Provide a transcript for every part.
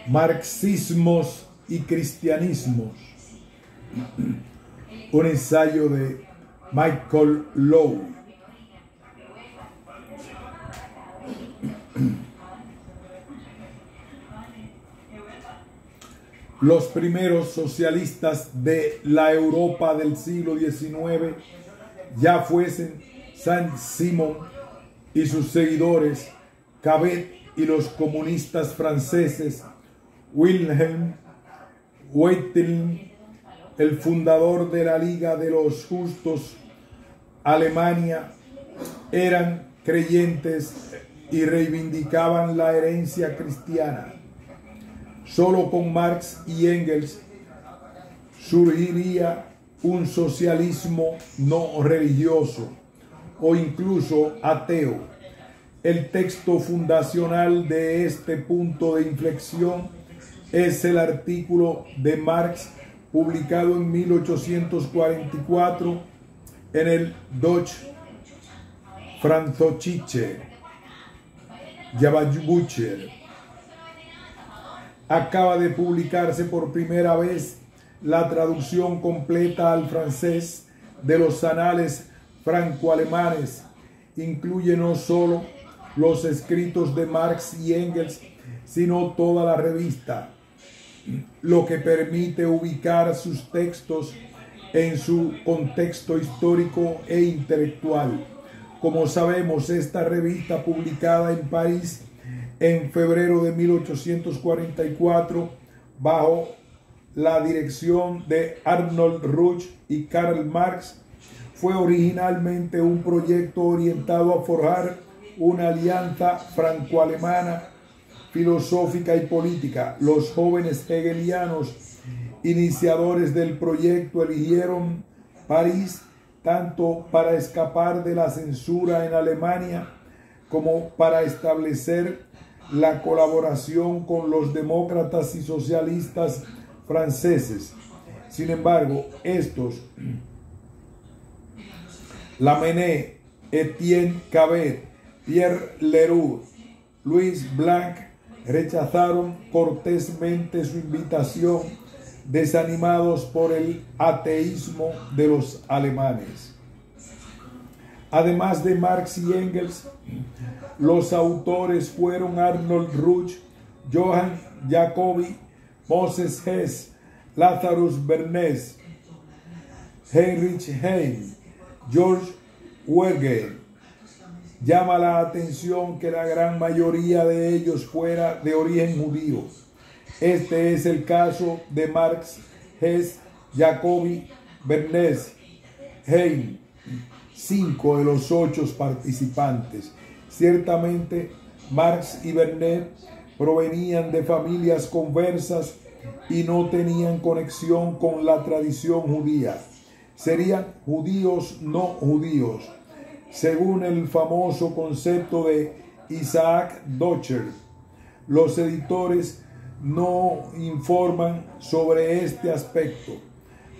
Marxismos y cristianismos. Un ensayo de Michael Lowe. Los primeros socialistas de la Europa del siglo XIX, ya fuesen Saint-Simon y sus seguidores, Cabet y los comunistas franceses, Wilhelm Weytling, el fundador de la Liga de los Justos, Alemania, eran creyentes y reivindicaban la herencia cristiana. Solo con Marx y Engels surgiría un socialismo no religioso o incluso ateo. El texto fundacional de este punto de inflexión es el artículo de Marx publicado en 1844 en el Deutsche Französische Jahrbuch. Acaba de publicarse por primera vez la traducción completa al francés de los anales franco-alemanes. Incluye no solo los escritos de Marx y Engels, sino toda la revista, lo que permite ubicar sus textos en su contexto histórico e intelectual. Como sabemos, esta revista, publicada en París en febrero de 1844, bajo la dirección de Arnold Ruch y Karl Marx, fue originalmente un proyecto orientado a forjar una alianza franco-alemana filosófica y política. Los jóvenes hegelianos iniciadores del proyecto eligieron París tanto para escapar de la censura en Alemania como para establecer la colaboración con los demócratas y socialistas franceses. Sin embargo, estos, Lamennais, Etienne Cabet, Pierre Leroux, Louis Blanc, rechazaron cortésmente su invitación, desanimados por el ateísmo de los alemanes. Además de Marx y Engels, los autores fueron Arnold Ruch, Johann Jacobi, Moses Hess, Lazarus Bernays, Heinrich Heine, George Wegener. Llama la atención que la gran mayoría de ellos fuera de origen judío. Este es el caso de Marx, Hess, Jacobi, Bernays, Heine, 5 de los 8 participantes. Ciertamente, Marx y Bernays provenían de familias conversas y no tenían conexión con la tradición judía. Serían judíos no judíos, según el famoso concepto de Isaac Deutscher. Los editores no informan sobre este aspecto.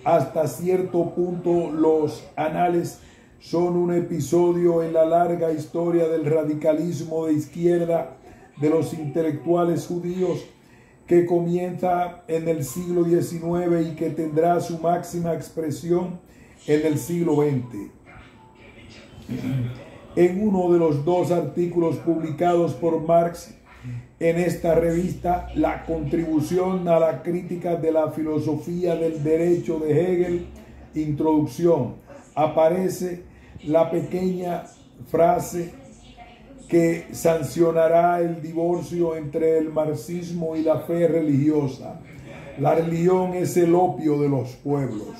Hasta cierto punto, los anales son un episodio en la larga historia del radicalismo de izquierda de los intelectuales judíos, que comienza en el siglo XIX y que tendrá su máxima expresión en el siglo XX. En uno de los 2 artículos publicados por Marx en esta revista, La contribución a la crítica de la filosofía del derecho de Hegel, introducción, aparece la pequeña frase que sancionará el divorcio entre el marxismo y la fe religiosa. La religión es el opio de los pueblos.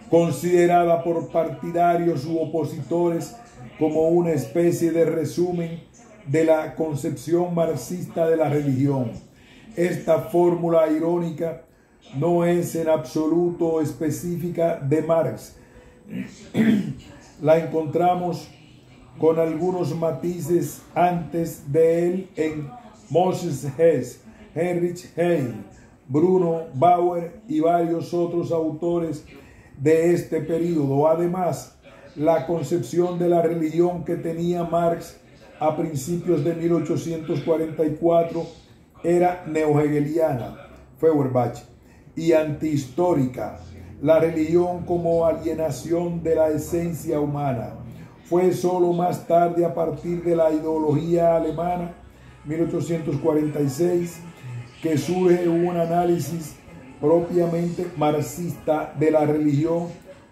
Considerada por partidarios u opositores como una especie de resumen de la concepción marxista de la religión. Esta fórmula irónica no es en absoluto específica de Marx. La encontramos con algunos matices antes de él en Moses Hess, Heinrich Heine, Bruno Bauer y varios otros autores de este período. Además, la concepción de la religión que tenía Marx a principios de 1844 era neohegeliana, Feuerbach, y antihistórica. La religión como alienación de la esencia humana. Fue solo más tarde, a partir de la ideología alemana, 1846, que surge un análisis propiamente marxista de la religión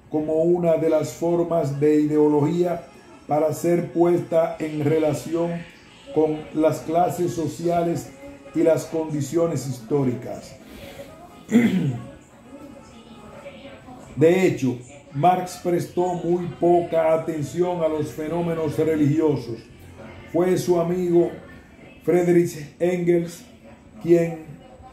como una de las formas de ideología para ser puesta en relación con las clases sociales y las condiciones históricas. De hecho, Marx prestó muy poca atención a los fenómenos religiosos. Fue su amigo Friedrich Engels quien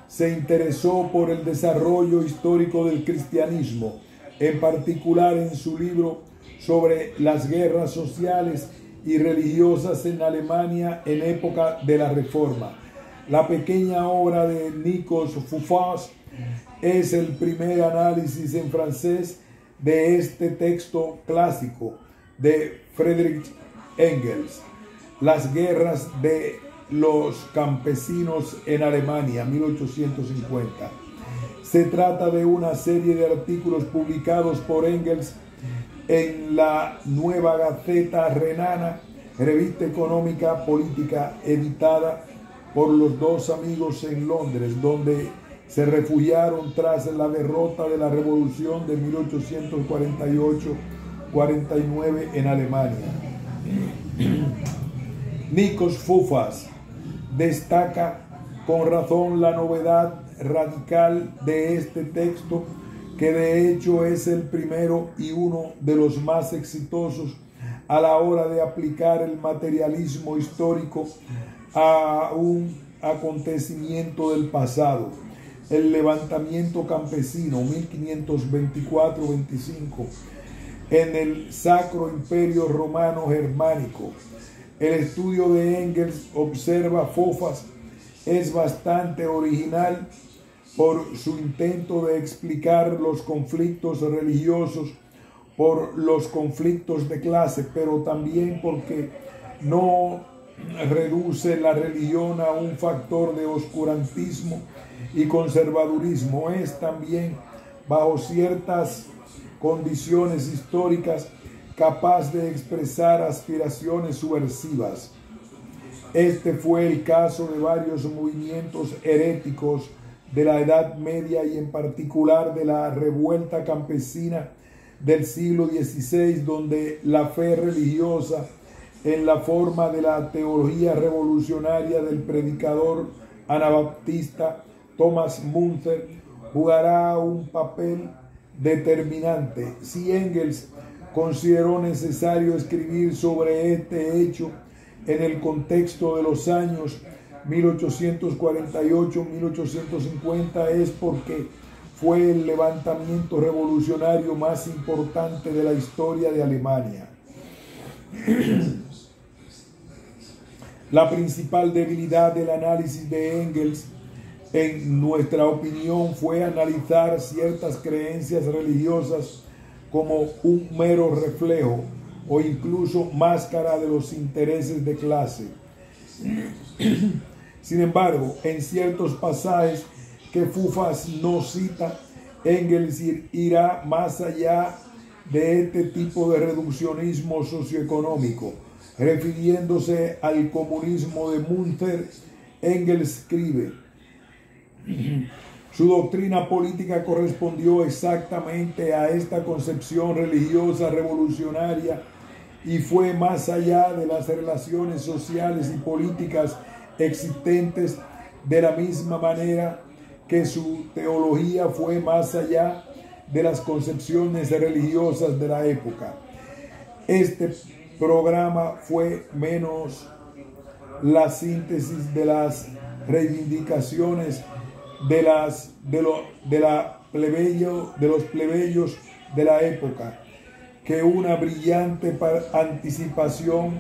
se interesó por el desarrollo histórico del cristianismo, en particular en su libro sobre las guerras sociales y religiosas en Alemania en época de la Reforma. La pequeña obra de Nikos Foufas es el primer análisis en francés de este texto clásico de Friedrich Engels, Las guerras de los campesinos en Alemania, 1850. Se trata de una serie de artículos publicados por Engels en la Nueva Gaceta Renana, revista económica política editada por los dos amigos en Londres, donde se refugiaron tras la derrota de la Revolución de 1848-49 en Alemania. Nikos Foufas destaca con razón la novedad radical de este texto, que de hecho es el primero y uno de los más exitosos a la hora de aplicar el materialismo histórico a un acontecimiento del pasado, el levantamiento campesino 1524-25 en el Sacro Imperio Romano Germánico. El estudio de Engels, observa Foufas, es bastante original por su intento de explicar los conflictos religiosos por los conflictos de clase, pero también porque no reduce la religión a un factor de oscurantismo y conservadurismo. Es también, bajo ciertas condiciones históricas, capaz de expresar aspiraciones subversivas. Este fue el caso de varios movimientos heréticos de la Edad Media y en particular de la revuelta campesina del siglo XVI, donde la fe religiosa en la forma de la teología revolucionaria del predicador anabaptista Thomas Münther jugará un papel determinante. Si Engels consideró necesario escribir sobre este hecho en el contexto de los años 1848-1850, es porque fue el levantamiento revolucionario más importante de la historia de Alemania. La principal debilidad del análisis de Engels, en nuestra opinión, fue analizar ciertas creencias religiosas como un mero reflejo o incluso máscara de los intereses de clase. Sin embargo, en ciertos pasajes que Foufas no cita, Engels irá más allá de este tipo de reduccionismo socioeconómico. Refiriéndose al comunismo de Münther, Engels escribe: su doctrina política correspondió exactamente a esta concepción religiosa revolucionaria y fue más allá de las relaciones sociales y políticas existentes, de la misma manera que su teología fue más allá de las concepciones religiosas de la época. Este programa fue menos la síntesis de las reivindicaciones de los plebeyos de la época que una brillante anticipación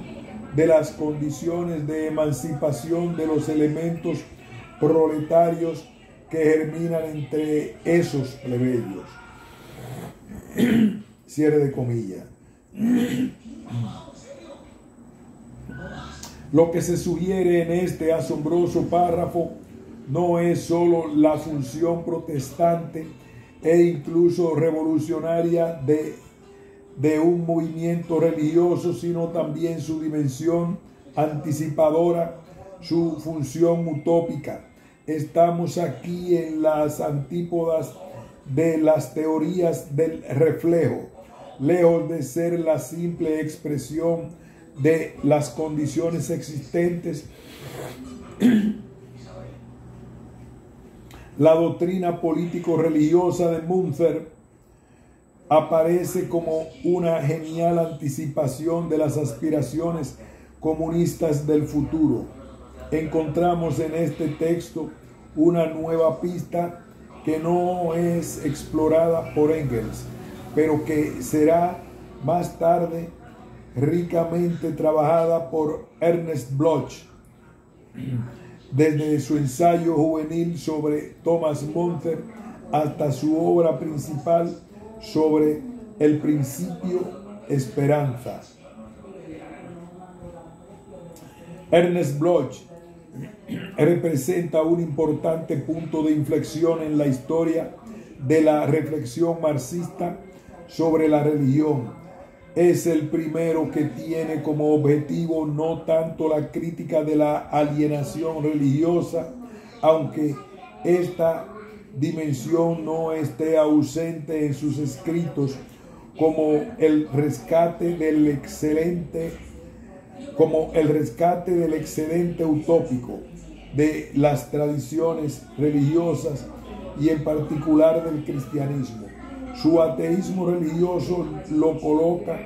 de las condiciones de emancipación de los elementos proletarios que germinan entre esos plebeyos. Cierre de comillas. Lo que se sugiere en este asombroso párrafo no es sólo la función protestante e incluso revolucionaria de un movimiento religioso, sino también su dimensión anticipadora, su función utópica. Estamos aquí en las antípodas de las teorías del reflejo, lejos de ser la simple expresión de las condiciones existentes. La doctrina político-religiosa de Münzer aparece como una genial anticipación de las aspiraciones comunistas del futuro. Encontramos en este texto una nueva pista que no es explorada por Engels, pero que será más tarde ricamente trabajada por Ernest Bloch, desde su ensayo juvenil sobre Thomas Münzer hasta su obra principal sobre el principio esperanza. Ernest Bloch representa un importante punto de inflexión en la historia de la reflexión marxista sobre la religión. Es el primero que tiene como objetivo no tanto la crítica de la alienación religiosa, aunque esta dimensión no esté ausente en sus escritos, como el rescate del excedente utópico de las tradiciones religiosas y en particular del cristianismo. Su ateísmo religioso lo coloca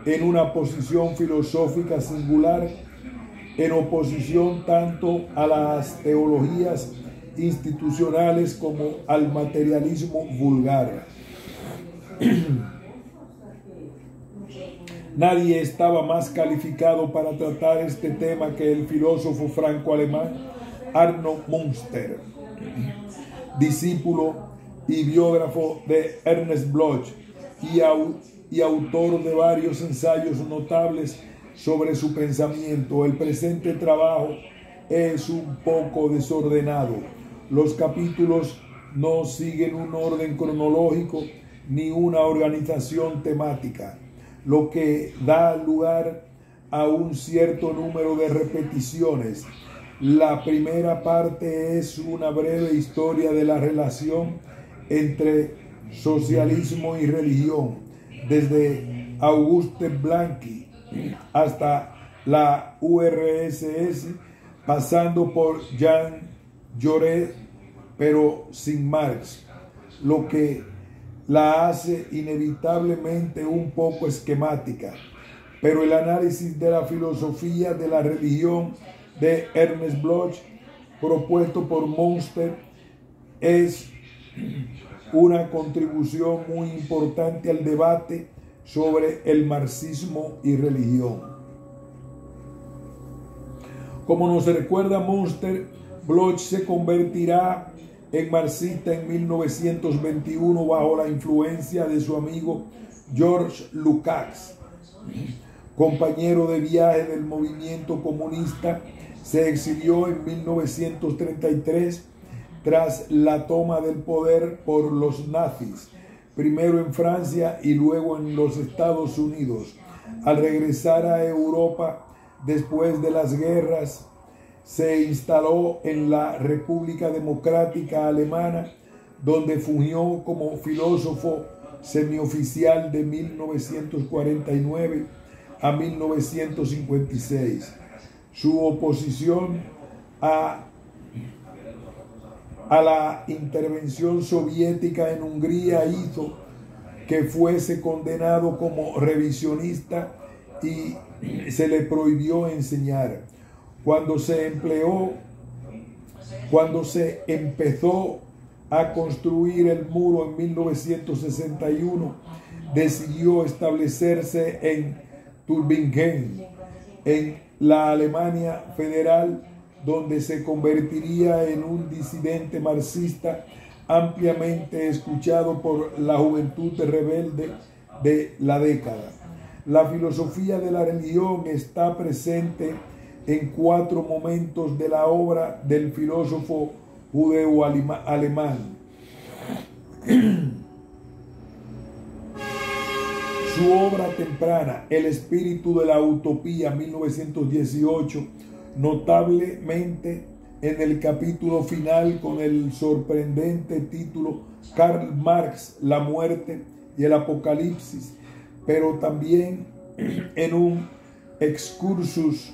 en una posición filosófica singular, en oposición tanto a las teologías institucionales como al materialismo vulgar. Nadie estaba más calificado para tratar este tema que el filósofo franco-alemán Arno Münster, discípulo y biógrafo de Ernest Bloch y autor de varios ensayos notables sobre su pensamiento. El presente trabajo es un poco desordenado. Los capítulos no siguen un orden cronológico ni una organización temática, lo que da lugar a un cierto número de repeticiones. La primera parte es una breve historia de la relación entre socialismo y religión, desde Auguste Blanqui hasta la URSS, pasando por Jean Jaurès, pero sin Marx, lo que la hace inevitablemente un poco esquemática. Pero el análisis de la filosofía de la religión de Ernest Bloch, propuesto por Münster, es una contribución muy importante al debate sobre el marxismo y religión. Como nos recuerda Münster, Bloch se convertirá en marxista en 1921 bajo la influencia de su amigo Georges Lukács, compañero de viaje del movimiento comunista. Se exilió en 1933 tras la toma del poder por los nazis, primero en Francia y luego en los Estados Unidos. Al regresar a Europa después de las guerras, se instaló en la República Democrática Alemana, donde fungió como filósofo semioficial de 1949 a 1956. Su oposición a la intervención soviética en Hungría hizo que fuese condenado como revisionista y se le prohibió enseñar. Cuando se empezó a construir el muro en 1961, decidió establecerse en Tübingen, en la Alemania federal, donde se convertiría en un disidente marxista ampliamente escuchado por la juventud rebelde de la década. La filosofía de la religión está presente en 4 momentos de la obra del filósofo judeo-alemán. Su obra temprana, El espíritu de la utopía, 1918, notablemente en el capítulo final con el sorprendente título Karl Marx, la muerte y el apocalipsis, pero también en un excursus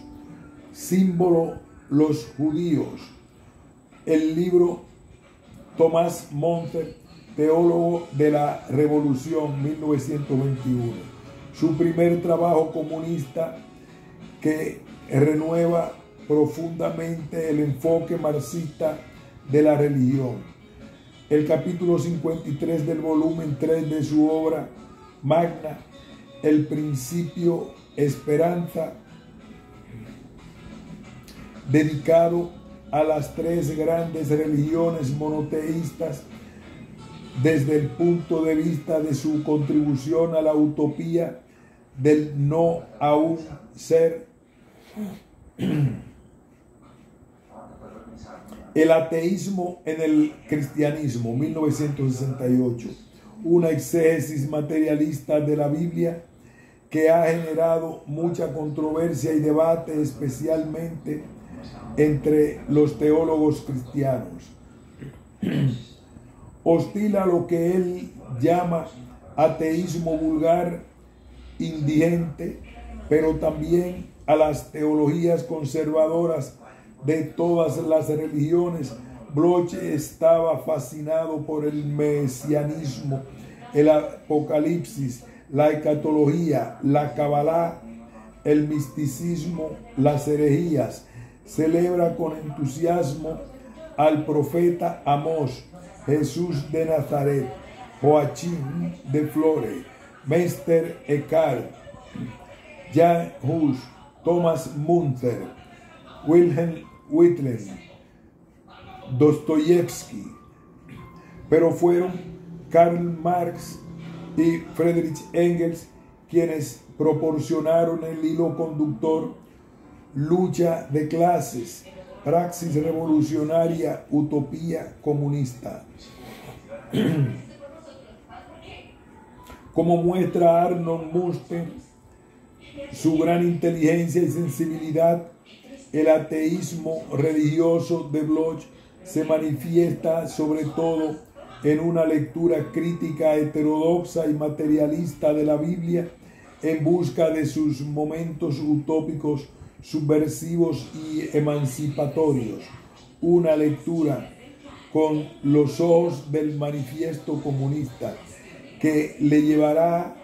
símbolo los judíos. El libro Thomas Monter, teólogo de la Revolución, 1921. Su primer trabajo comunista que renueva profundamente el enfoque marxista de la religión. El capítulo 53 del volumen 3 de su obra magna, El principio esperanza, dedicado a las 3 grandes religiones monoteístas desde el punto de vista de su contribución a la utopía del no aún ser. El ateísmo en el cristianismo, 1968. Una exégesis materialista de la Biblia que ha generado mucha controversia y debate, especialmente entre los teólogos cristianos. Hostil a lo que él llama ateísmo vulgar, indigente, pero también a las teologías conservadoras de todas las religiones. Bloch estaba fascinado por el mesianismo, el apocalipsis, la escatología, la cabalá, el misticismo, las herejías. Celebra con entusiasmo al profeta Amós, Jesús de Nazaret, Joachim de Flores, Meister Eckhart, Jan Hus, Thomas Munter, Wilhelm Wittlin, Dostoyevsky, pero fueron Karl Marx y Friedrich Engels quienes proporcionaron el hilo conductor: lucha de clases, praxis revolucionaria, utopía comunista. Como muestra Arnold Munster su gran inteligencia y sensibilidad, el ateísmo religioso de Bloch se manifiesta sobre todo en una lectura crítica, heterodoxa y materialista de la Biblia en busca de sus momentos utópicos, subversivos y emancipatorios. Una lectura con los ojos del manifiesto comunista que le llevará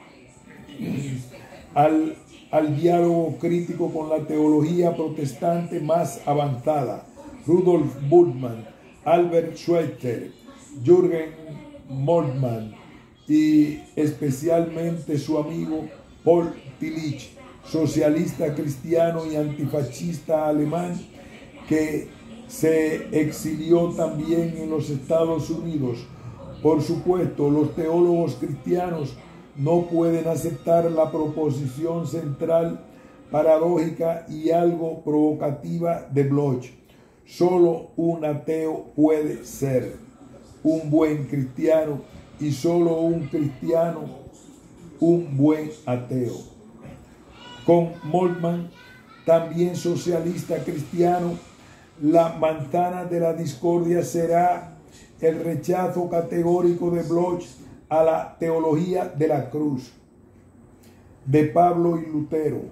al diálogo crítico con la teología protestante más avanzada. Rudolf Bultmann, Albert Schweitzer, Jürgen Moltmann y especialmente su amigo Paul Tillich, socialista cristiano y antifascista alemán que se exilió también en los Estados Unidos. Por supuesto, los teólogos cristianos no pueden aceptar la proposición central, paradójica y algo provocativa de Bloch. Solo un ateo puede ser un buen cristiano y solo un cristiano un buen ateo. Con Moltmann, también socialista cristiano, la manzana de la discordia será el rechazo categórico de Bloch a la teología de la cruz de Pablo y Lutero,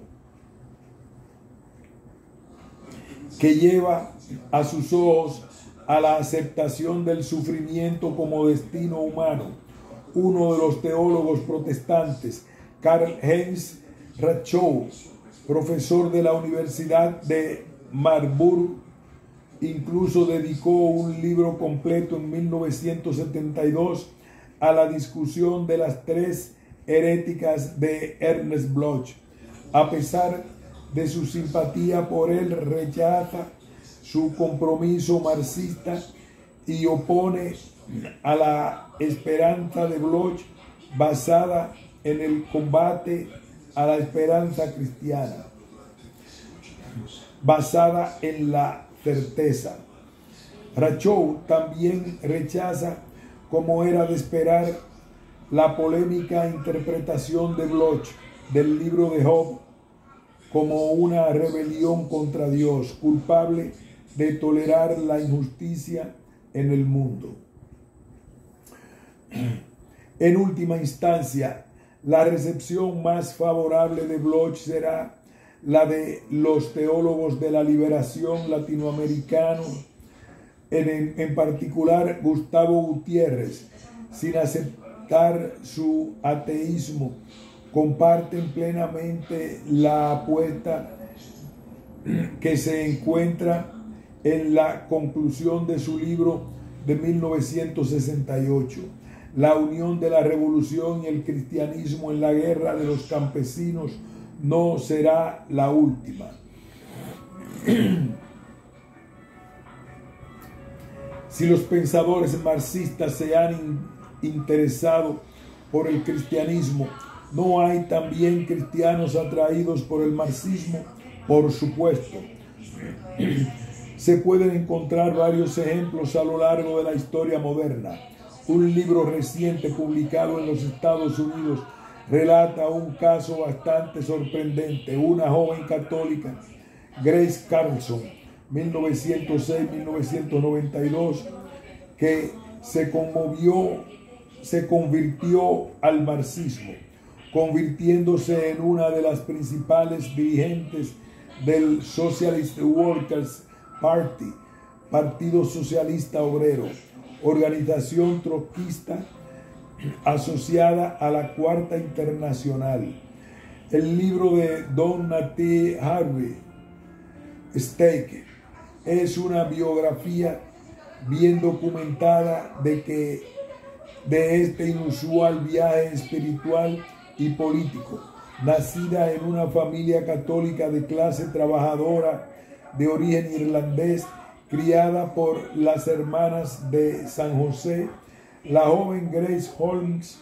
que lleva a sus ojos a la aceptación del sufrimiento como destino humano. Uno de los teólogos protestantes, Karl-Heinz Rachow, profesor de la Universidad de Marburg, incluso dedicó un libro completo en 1972 a la discusión de las 3 heréticas de Ernst Bloch. A pesar de su simpatía por él, rechaza su compromiso marxista y opone a la esperanza de Bloch basada en el combate a la esperanza cristiana, basada en la certeza. Rousseau también rechaza, como era de esperar, la polémica interpretación de Bloch del libro de Job como una rebelión contra Dios, culpable de tolerar la injusticia en el mundo. En última instancia, la recepción más favorable de Bloch será la de los teólogos de la liberación latinoamericanos, en particular Gustavo Gutiérrez. Sin aceptar su ateísmo, comparten plenamente la apuesta que se encuentra en la conclusión de su libro de 1968, La unión de la revolución y el cristianismo en la guerra de los campesinos no será la última. Si los pensadores marxistas se han interesado por el cristianismo, ¿no hay también cristianos atraídos por el marxismo? Por supuesto. Se pueden encontrar varios ejemplos a lo largo de la historia moderna. Un libro reciente publicado en los Estados Unidos relata un caso bastante sorprendente. Una joven católica, Grace Carlson, 1906-1992, que se convirtió al marxismo, convirtiéndose en una de las principales dirigentes del Socialist Workers Party, Partido Socialista Obrero, organización trotskista asociada a la Cuarta Internacional. El libro de Donna T. Harvey Stake es una biografía bien documentada de este inusual viaje espiritual y político. Nacida en una familia católica de clase trabajadora de origen irlandés, criada por las hermanas de San José, la joven Grace Holmes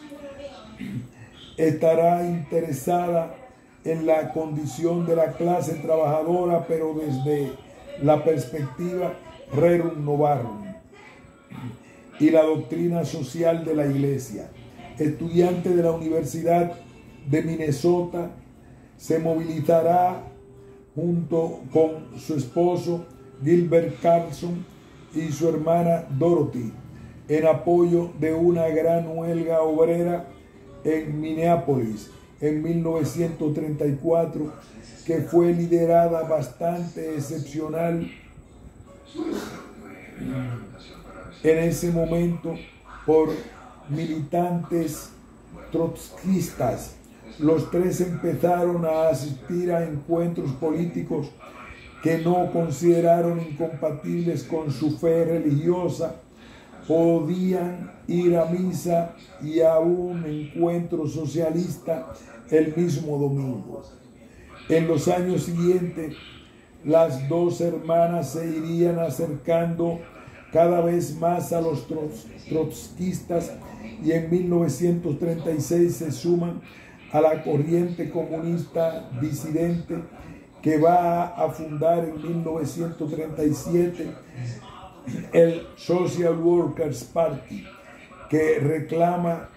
estará interesada en la condición de la clase trabajadora, pero desde la perspectiva Rerum Novarum y la doctrina social de la Iglesia. Estudiante de la Universidad de Minnesota, se movilizará junto con su esposo Gilbert Carlson y su hermana Dorothy en apoyo de una gran huelga obrera en Minneapolis en 1934, que fue liderada bastante excepcional en ese momento por militantes trotskistas. Los tres empezaron a asistir a encuentros políticos que no consideraron incompatibles con su fe religiosa. Podían ir a misa y a un encuentro socialista el mismo domingo. En los años siguientes, las dos hermanas se irían acercando cada vez más a los trotskistas y en 1936 se suman a la corriente comunista disidente que va a fundar en 1937 el Social Workers Party, que reclama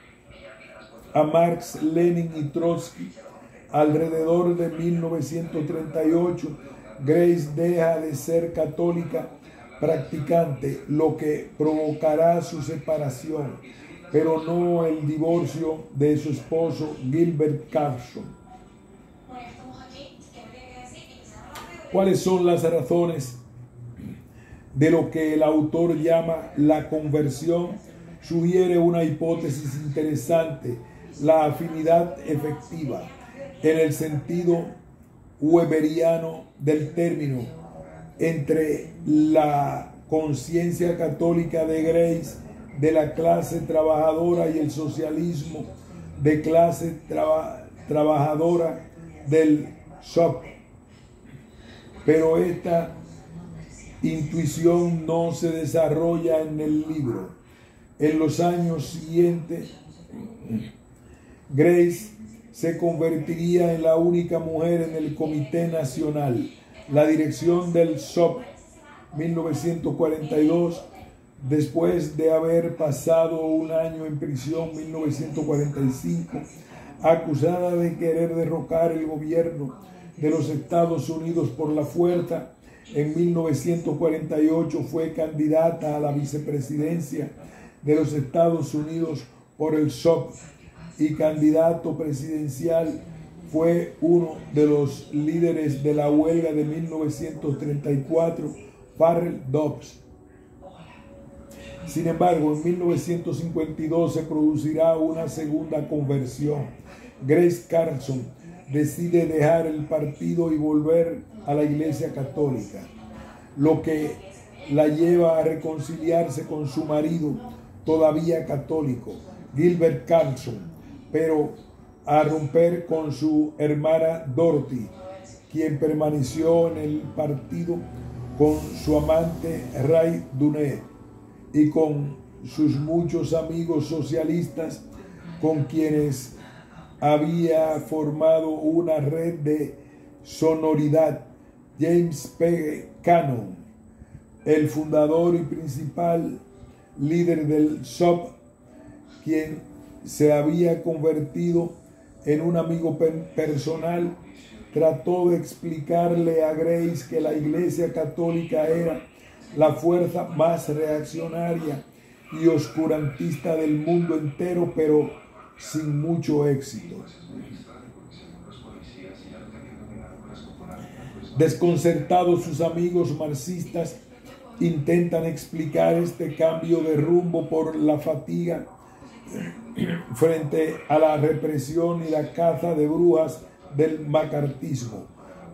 a Marx, Lenin y Trotsky. Alrededor de 1938, Grace deja de ser católica practicante, lo que provocará su separación, pero no el divorcio de su esposo Gilbert Carlson. ¿Cuáles son las razones de lo que el autor llama la conversión? Sugiere una hipótesis interesante: la afinidad efectiva, en el sentido weberiano del término, entre la conciencia católica de Grace de la clase trabajadora y el socialismo de clase trabajadora del SOP. Pero esta intuición no se desarrolla en el libro. En los años siguientes, Grace se convertiría en la única mujer en el Comité Nacional. La dirección del SOP 1942, después de haber pasado un año en prisión 1945, acusada de querer derrocar el gobierno de los Estados Unidos por la fuerza. En 1948 fue candidata a la vicepresidencia de los Estados Unidos por el SOP y candidato presidencial. Fue uno de los líderes de la huelga de 1934, Farrell Dobbs. Sin embargo, en 1952 se producirá una segunda conversión. Grace Carlson decide dejar el partido y volver a la Iglesia Católica, lo que la lleva a reconciliarse con su marido, todavía católico, Gilbert Carlson, pero a romper con su hermana Dorothy, quien permaneció en el partido con su amante Ray Dunet y con sus muchos amigos socialistas con quienes había formado una red de sonoridad. James P. Cannon, el fundador y principal líder del SOP, quien se había convertido en un amigo personal, trató de explicarle a Grace que la Iglesia Católica era la fuerza más reaccionaria y oscurantista del mundo entero, pero sin mucho éxito. Desconcertados, sus amigos marxistas intentan explicar este cambio de rumbo por la fatiga frente a la represión y la caza de brujas del macartismo.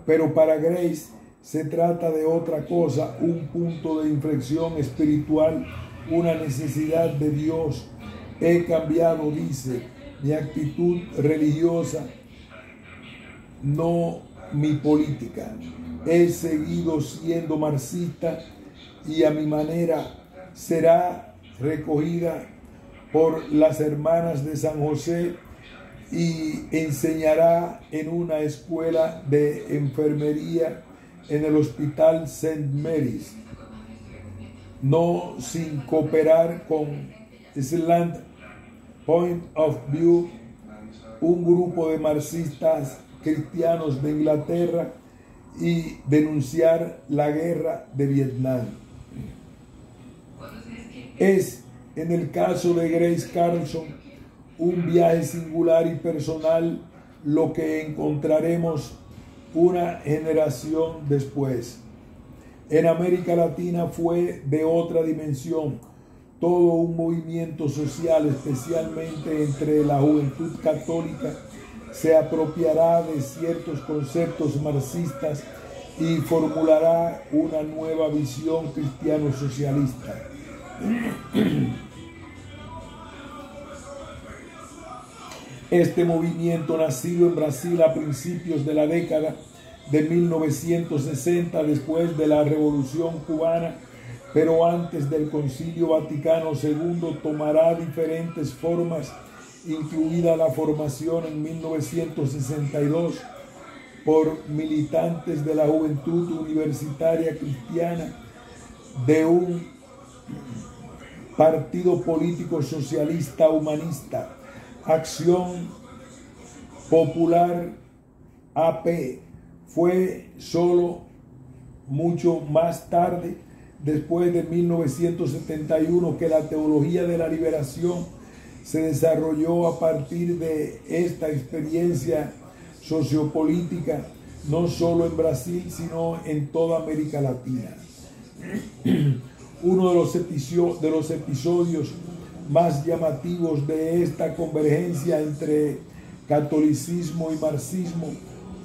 Pero para Grace se trata de otra cosa, un punto de inflexión espiritual, una necesidad de Dios. He cambiado, dice, mi actitud religiosa, no mi política. He seguido siendo marxista y a mi manera será recogida por las hermanas de San José y enseñará en una escuela de enfermería en el Hospital St. Mary's, no sin cooperar con Slant Point of View, un grupo de marxistas cristianos de Inglaterra, y denunciar la guerra de Vietnam. Es, en el caso de Grace Carlson, un viaje singular y personal, lo que encontraremos una generación después. En América Latina fue de otra dimensión, todo un movimiento social, especialmente entre la juventud católica, se apropiará de ciertos conceptos marxistas y formulará una nueva visión cristiano-socialista. Este movimiento, nacido en Brasil a principios de la década de 1960, después de la Revolución Cubana, pero antes del Concilio Vaticano II, tomará diferentes formas, incluida la formación en 1962 por militantes de la Juventud Universitaria Cristiana de un partido político socialista humanista, Acción Popular AP. Fue solo mucho más tarde, después de 1971, que la teología de la liberación se desarrolló a partir de esta experiencia sociopolítica, no solo en Brasil, sino en toda América Latina. Uno de los episodios más llamativos de esta convergencia entre catolicismo y marxismo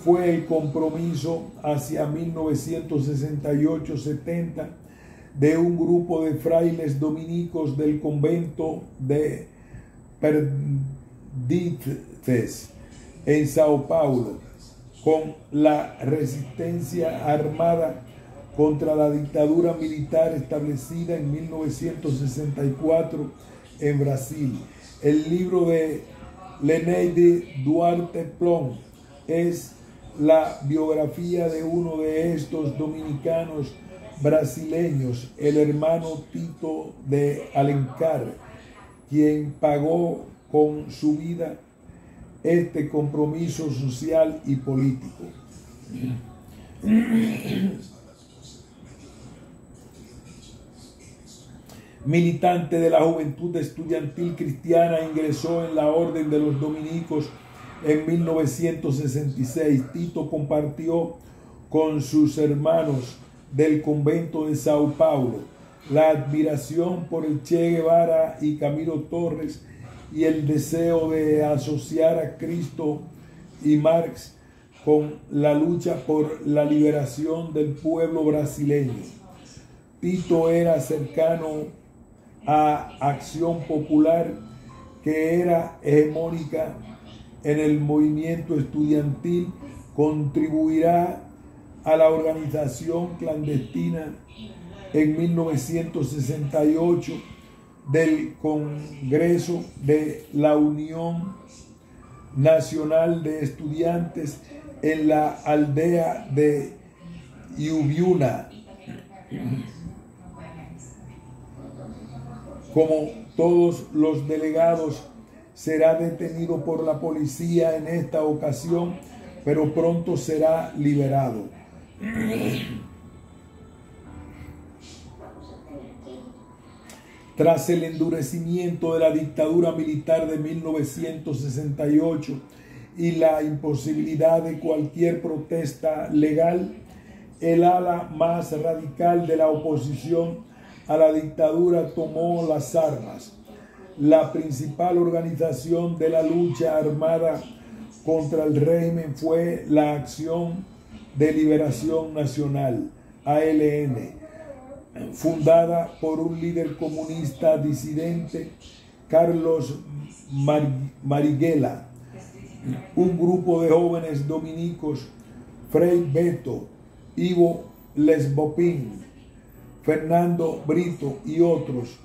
fue el compromiso hacia 1968-70 de un grupo de frailes dominicos del convento de Perdizes en Sao Paulo, con la resistencia armada contra la dictadura militar establecida en 1964 en Brasil. El libro de Leneide Duarte Plon es la biografía de uno de estos dominicanos brasileños, el hermano Tito de Alencar, quien pagó con su vida este compromiso social y político. Militante de la Juventud Estudiantil Cristiana, ingresó en la Orden de los Dominicos en 1966. Tito compartió con sus hermanos del convento de Sao Paulo la admiración por el Che Guevara y Camilo Torres y el deseo de asociar a Cristo y Marx con la lucha por la liberación del pueblo brasileño. Tito era cercano a Acción Popular, que era hegemónica en el movimiento estudiantil. Contribuirá a la organización clandestina en 1968 del Congreso de la Unión Nacional de Estudiantes en la aldea de Iubiuna. Como todos los delegados, será detenido por la policía en esta ocasión, pero pronto será liberado. Tras el endurecimiento de la dictadura militar de 1968 y la imposibilidad de cualquier protesta legal, el ala más radical de la oposición a la dictadura tomó las armas. La principal organización de la lucha armada contra el régimen fue la Acción de Liberación Nacional, ALN, fundada por un líder comunista disidente, Carlos Marighella. Un grupo de jóvenes dominicos, Frei Beto, Ivo Lesbopin, Fernando Brito y otros,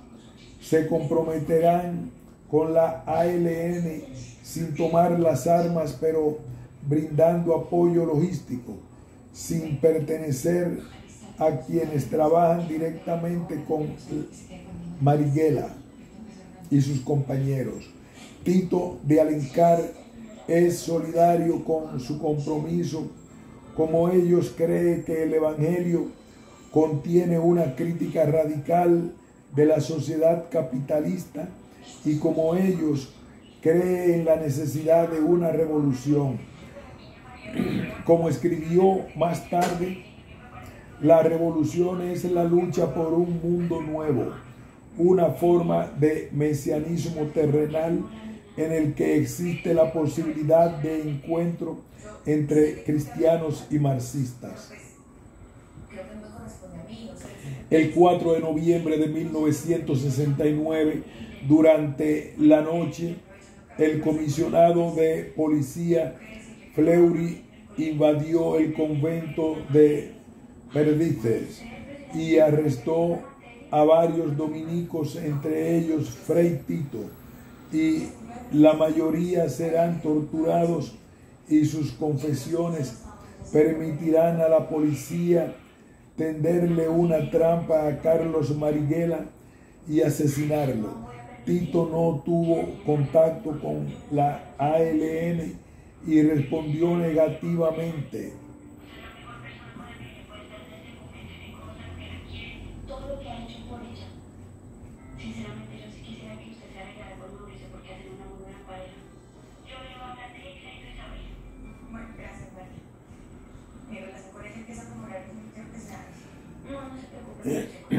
se comprometerán con la ALN sin tomar las armas, pero brindando apoyo logístico, sin pertenecer a quienes trabajan directamente con Marighella y sus compañeros. Tito de Alencar es solidario con su compromiso. Como ellos, cree que el Evangelio contiene una crítica radical de la sociedad capitalista, y como ellos, cree en la necesidad de una revolución. Como escribió más tarde, la revolución es la lucha por un mundo nuevo, una forma de mesianismo terrenal en el que existe la posibilidad de encuentro entre cristianos y marxistas. El 4 de noviembre de 1969, durante la noche, el comisionado de policía Fleury invadió el convento de Perdices y arrestó a varios dominicos, entre ellos Frei Tito, y la mayoría serán torturados, y sus confesiones permitirán a la policía tenderle una trampa a Carlos Marighella y asesinarlo. Tito no tuvo contacto con la ALN y respondió negativamente. Todo lo que ha hecho por ella. Sinceramente, yo sí quisiera que usted se arreglara con Mauricio, porque hacen una muy buena pareja. Yo le voy a hablar de ella y de Isabel. Bueno, gracias, María. Mi relación con ella empieza como la relación que sea. No, no se preocupe, no se preocupe.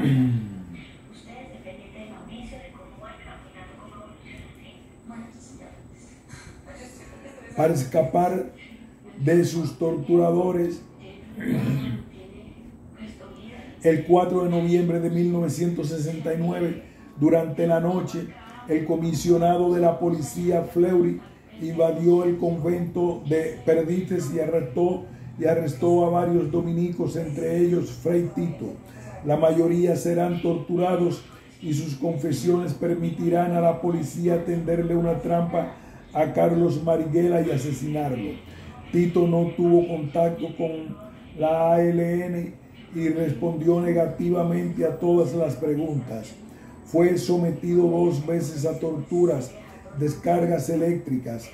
Usted es dependiente de Mauricio, de cómo va caminando, cómo evoluciona, ¿sí? Bueno, entonces ya. Para escapar de sus torturadores, el 4 de noviembre de 1969, durante la noche, el comisionado de la policía Fleury invadió el convento de Perdices y arrestó a varios dominicos, entre ellos Frei Tito. La mayoría serán torturados y sus confesiones permitirán a la policía tenderle una trampa a Carlos Marighella y asesinarlo. Tito no tuvo contacto con la ALN y respondió negativamente a todas las preguntas. Fue sometido 2 veces a torturas, descargas eléctricas,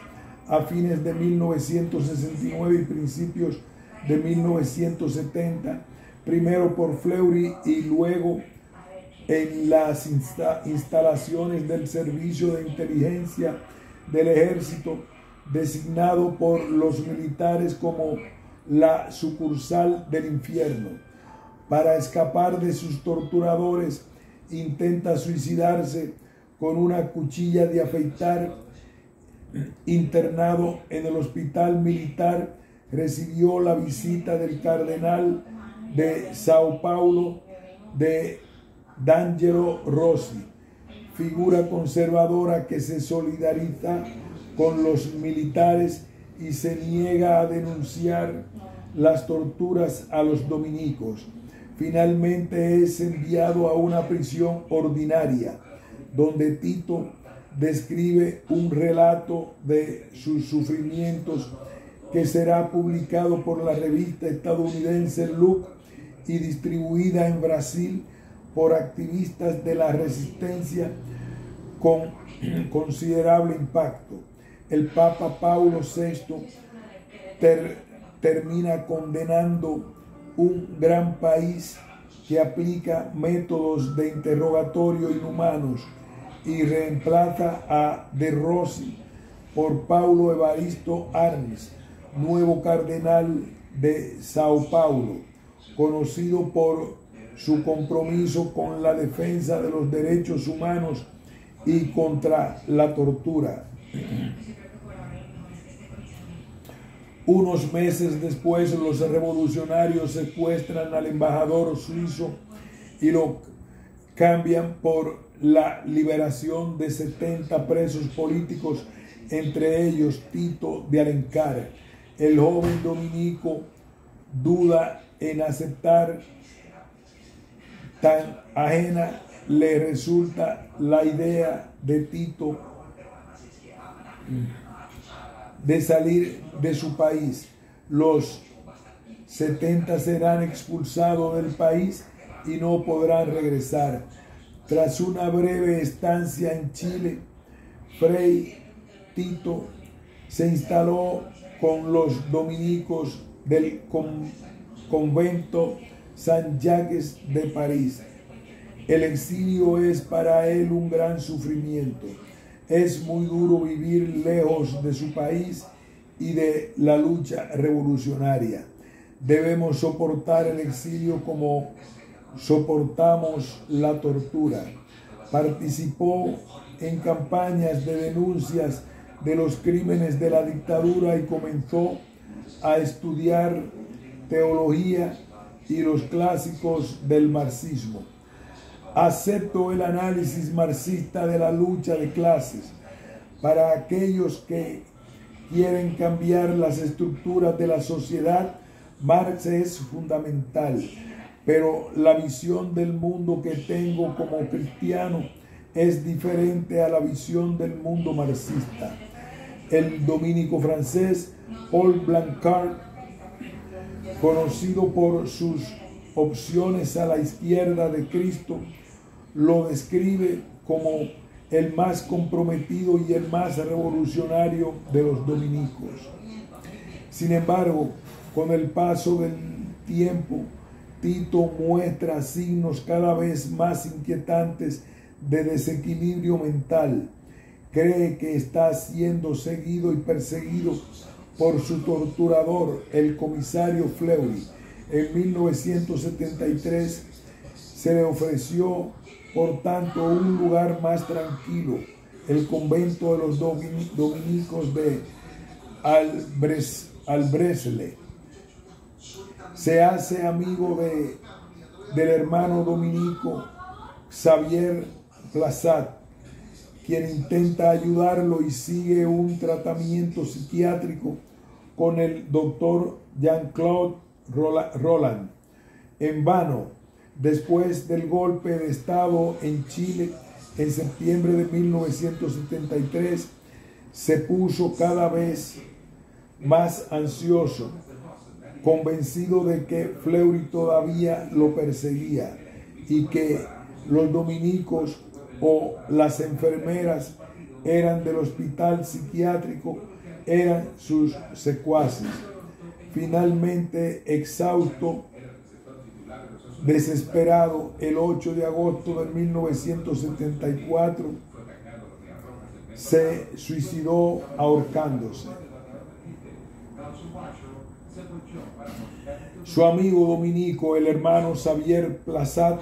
a fines de 1969 y principios de 1970, primero por Fleury y luego en las instalaciones del Servicio de Inteligencia del Ejército, designado por los militares como la sucursal del infierno. Para escapar de sus torturadores, intenta suicidarse con una cuchilla de afeitar. Internado en el hospital militar, recibió la visita del cardenal de Sao Paulo, de D'Angelo Rossi, figura conservadora que se solidariza con los militares y se niega a denunciar las torturas a los dominicos. Finalmente es enviado a una prisión ordinaria, donde Tito describe un relato de sus sufrimientos que será publicado por la revista estadounidense Look y distribuida en Brasil por activistas de la resistencia con considerable impacto. El Papa Paulo VI termina condenando un gran país que aplica métodos de interrogatorio inhumanos y reemplaza a De Rossi por Paulo Evaristo Arnes, nuevo cardenal de Sao Paulo, conocido por su compromiso con la defensa de los derechos humanos y contra la tortura. Unos meses después, los revolucionarios secuestran al embajador suizo y lo cambian por la liberación de 70 presos políticos, entre ellos Tito de Alencar. El joven dominico duda en aceptar, tan ajena le resulta la idea de Tito de salir de su país. Los 70 serán expulsados del país y no podrán regresar. Tras una breve estancia en Chile, Fray Tito se instaló con los dominicos del convento Saint-Jacques de París. El exilio es para él un gran sufrimiento. Es muy duro vivir lejos de su país y de la lucha revolucionaria. Debemos soportar el exilio como soportamos la tortura. Participó en campañas de denuncias de los crímenes de la dictadura y comenzó a estudiar teología y los clásicos del marxismo. Acepto el análisis marxista de la lucha de clases. Para aquellos que quieren cambiar las estructuras de la sociedad, Marx es fundamental, pero la visión del mundo que tengo como cristiano es diferente a la visión del mundo marxista. El dominico francés Paul Blanchard, conocido por sus opciones a la izquierda de Cristo, lo describe como el más comprometido y el más revolucionario de los dominicos. Sin embargo, con el paso del tiempo, Tito muestra signos cada vez más inquietantes de desequilibrio mental. Cree que está siendo seguido y perseguido por su torturador, el comisario Fleury. En 1973 se le ofreció, por tanto, un lugar más tranquilo, el convento de los dominicos de Albresle. Se hace amigo del hermano dominico Xavier Plazat, quien intenta ayudarlo y sigue un tratamiento psiquiátrico con el doctor Jean-Claude Roland. En vano. Después del golpe de Estado en Chile en septiembre de 1973, se puso cada vez más ansioso, convencido de que Fleury todavía lo perseguía y que los dominicos o las enfermeras eran del hospital psiquiátrico, eran sus secuaces. Finalmente, exhausto, desesperado, el 8 de agosto de 1974, se suicidó ahorcándose. Su amigo dominico, el hermano Xavier Plazat,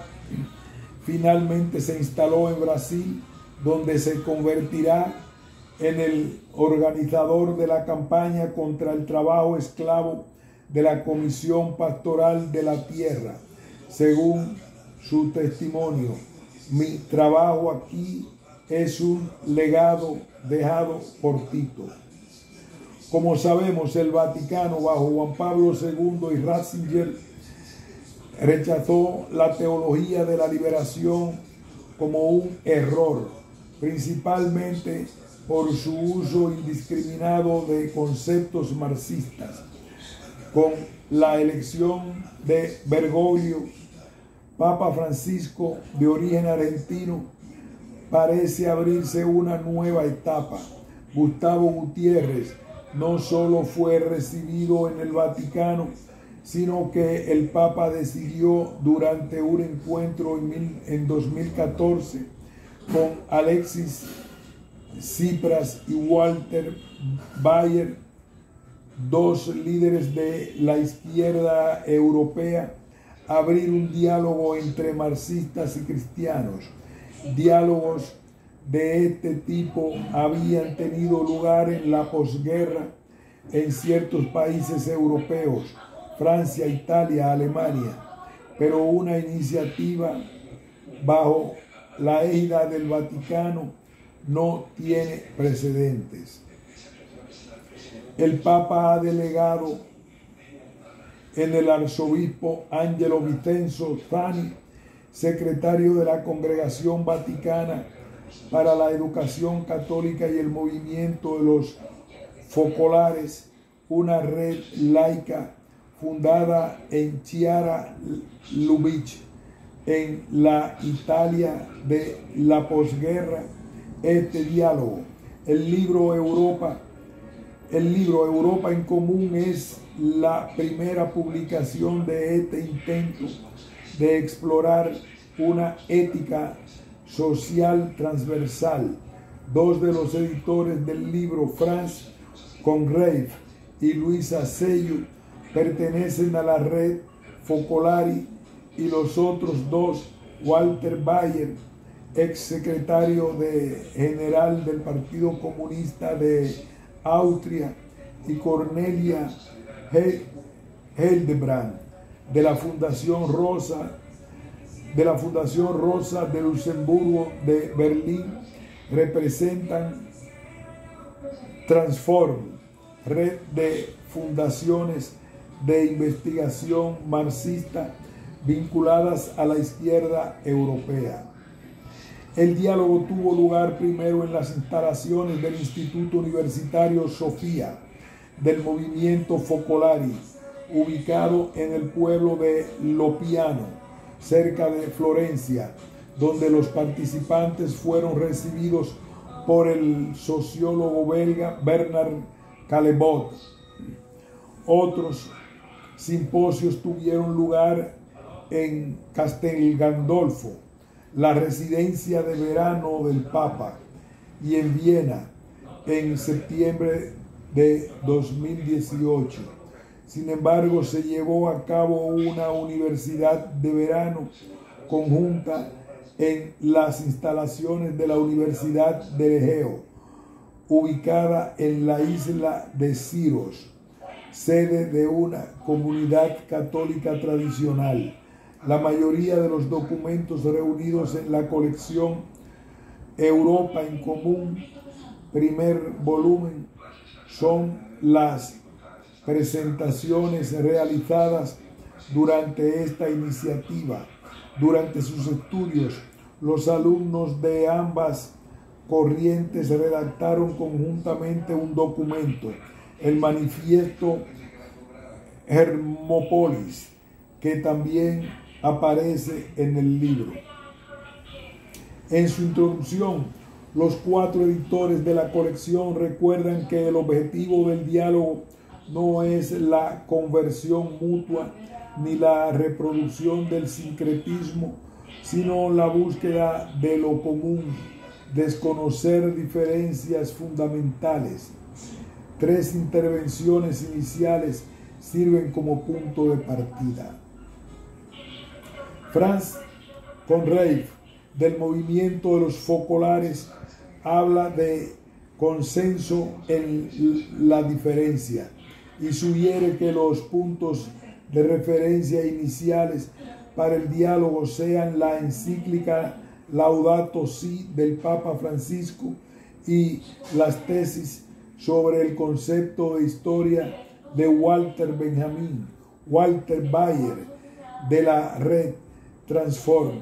finalmente se instaló en Brasil, donde se convertirá en el organizador de la campaña contra el trabajo esclavo de la Comisión Pastoral de la Tierra. Según su testimonio, mi trabajo aquí es un legado dejado por Tito. Como sabemos, el Vaticano, bajo Juan Pablo II y Ratzinger, rechazó la teología de la liberación como un error, principalmente por su uso indiscriminado de conceptos marxistas. Con la elección de Bergoglio, Papa Francisco, de origen argentino, parece abrirse una nueva etapa. Gustavo Gutiérrez no solo fue recibido en el Vaticano, sino que el Papa decidió durante un encuentro en 2014 con Alexis Tsipras y Walter Bayer, dos líderes de la izquierda europea, abrir un diálogo entre marxistas y cristianos. Diálogos de este tipo habían tenido lugar en la posguerra en ciertos países europeos, Francia, Italia, Alemania, pero una iniciativa bajo la égida del Vaticano no tiene precedentes. El Papa ha delegado en el arzobispo Angelo Vincenzo Zani, secretario de la Congregación Vaticana para la Educación Católica y el Movimiento de los Focolares, una red laica fundada en Chiara Lubich, en la Italia de la posguerra. Este diálogo, el libro Europa en Común, es la primera publicación de este intento de explorar una ética social transversal. Dos de los editores del libro, Franz Congreve y Luisa Sello, pertenecen a la red Focolari, y los otros dos, Walter Bayer, ex secretario general del Partido Comunista de Austria, y Cornelia Hildebrand, de la Fundación Rosa de Luxemburgo de Berlín, representan Transform, red de fundaciones de investigación marxista vinculadas a la izquierda europea. El diálogo tuvo lugar primero en las instalaciones del Instituto Universitario Sofía del Movimiento Focolari, ubicado en el pueblo de Lopiano, cerca de Florencia, donde los participantes fueron recibidos por el sociólogo belga Bernard Callebaut. Otros simposios tuvieron lugar en Castel Gandolfo, la residencia de verano del Papa, y en Viena en septiembre de 2018. Sin embargo, se llevó a cabo una universidad de verano conjunta en las instalaciones de la Universidad del Egeo, ubicada en la isla de Siros, sede de una comunidad católica tradicional. La mayoría de los documentos reunidos en la colección Europa en Común, primer volumen, son las presentaciones realizadas durante esta iniciativa. Durante sus estudios, los alumnos de ambas corrientes redactaron conjuntamente un documento, el Manifiesto Hermópolis, que también aparece en el libro. En su introducción, los 4 editores de la colección recuerdan que el objetivo del diálogo no es la conversión mutua ni la reproducción del sincretismo, sino la búsqueda de lo común, desconocer diferencias fundamentales. 3 intervenciones iniciales sirven como punto de partida. Franz Conrieve, del movimiento de los focolares, habla de consenso en la diferencia y sugiere que los puntos de referencia iniciales para el diálogo sean la encíclica Laudato Si del Papa Francisco y las tesis sobre el concepto de historia de Walter Bayer de la red Transform.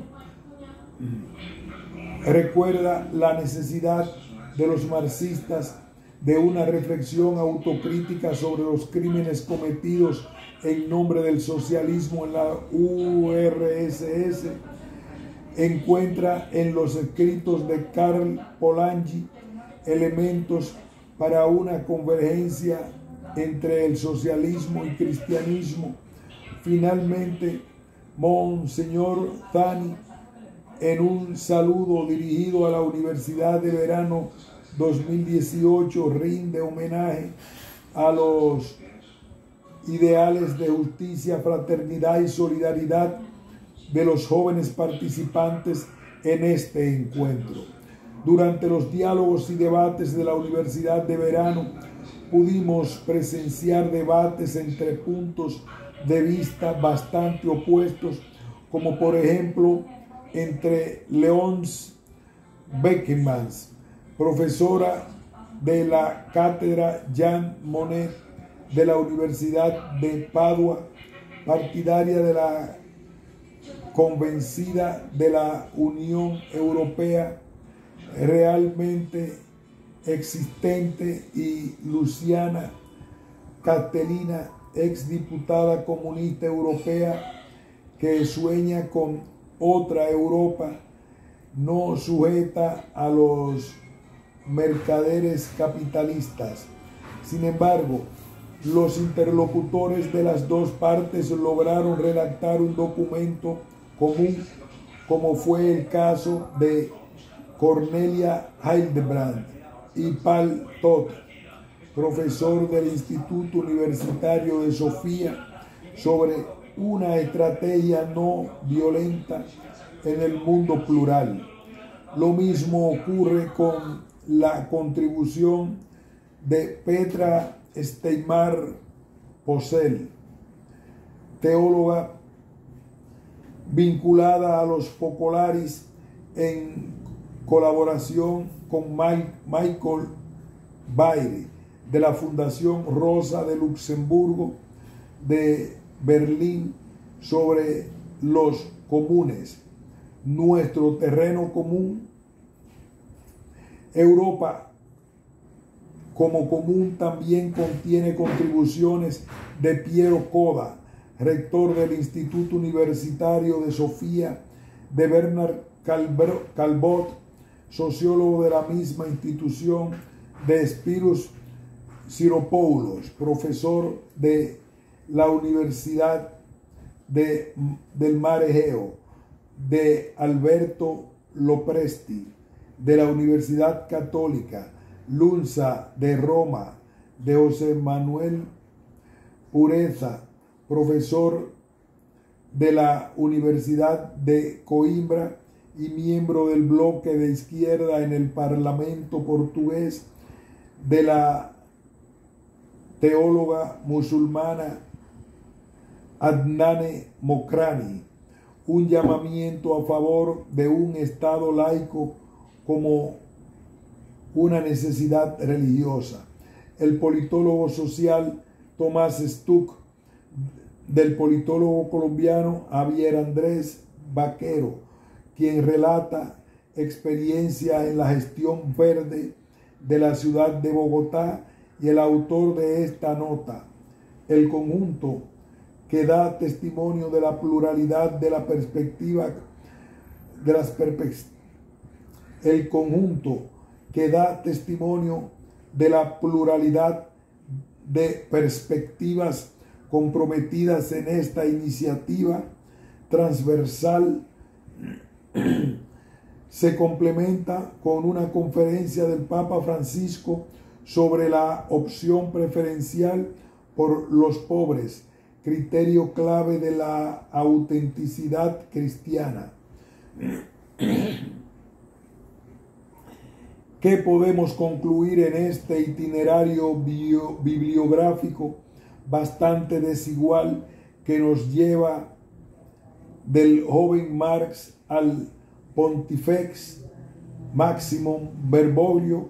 Recuerda la necesidad de los marxistas de una reflexión autocrítica sobre los crímenes cometidos en nombre del socialismo en la URSS. Encuentra en los escritos de Karl Polanyi elementos para una convergencia entre el socialismo y cristianismo. Finalmente, Monseñor Zani, en un saludo dirigido a la Universidad de Verano 2018, rinde homenaje a los ideales de justicia, fraternidad y solidaridad de los jóvenes participantes en este encuentro. Durante los diálogos y debates de la Universidad de Verano, pudimos presenciar debates entre puntos de vista bastante opuestos, como por ejemplo entre Leonce Beckmans, profesora de la cátedra Jean Monnet de la Universidad de Padua, partidaria de la convencida de la Unión Europea realmente existente, y Luciana Castellina, exdiputada comunista europea, que sueña con otra Europa no sujeta a los mercaderes capitalistas. Sin embargo, los interlocutores de las dos partes lograron redactar un documento común, como fue el caso de Cornelia Hildebrand y Paul Todt, profesor del Instituto Universitario de Sofía, sobre una estrategia no violenta en el mundo plural. Lo mismo ocurre con la contribución de Petra Steinmar Posel, teóloga vinculada a los focolares en colaboración con Michael Bayer de la Fundación Rosa de Luxemburgo de Berlín, sobre los comunes, nuestro terreno común. Europa como común también contiene contribuciones de Piero Coda, rector del Instituto Universitario de Sofía, de Bernard Calbot, sociólogo de la misma institución, de Spiros Siropoulos, profesor de la Universidad del Mar Egeo, de Alberto Lopresti, de la Universidad Católica Lunza de Roma, de José Manuel Pureza, profesor de la Universidad de Coimbra y miembro del bloque de izquierda en el Parlamento portugués, de la teóloga musulmana Adnane Mokrani, un llamamiento a favor de un Estado laico como una necesidad religiosa. El politólogo social Tomás Stuck, del politólogo colombiano Javier Andrés Vaquero, quien relata experiencia en la gestión verde de la ciudad de Bogotá y el autor de esta nota. El conjunto que da testimonio de la pluralidad de la perspectiva el conjunto que da testimonio de la pluralidad de perspectivas comprometidas en esta iniciativa transversal se complementa con una conferencia del Papa Francisco sobre la opción preferencial por los pobres, criterio clave de la autenticidad cristiana. ¿Qué podemos concluir en este itinerario bibliográfico bastante desigual que nos lleva del joven Marx al Pontifex Maximum Bergoglio?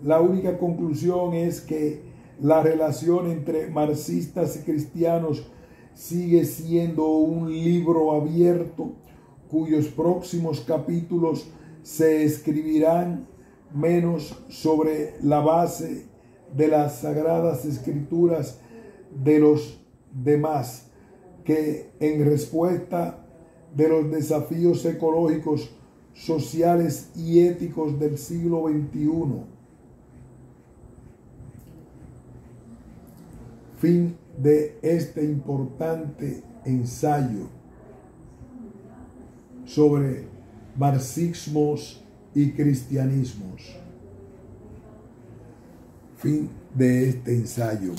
La única conclusión es que la relación entre marxistas y cristianos sigue siendo un libro abierto cuyos próximos capítulos se escribirán menos sobre la base de las sagradas escrituras de los demás que en respuesta de los desafíos ecológicos, sociales y éticos del siglo XXI. Fin de este importante ensayo sobre marxismos y cristianismos. Fin de este ensayo.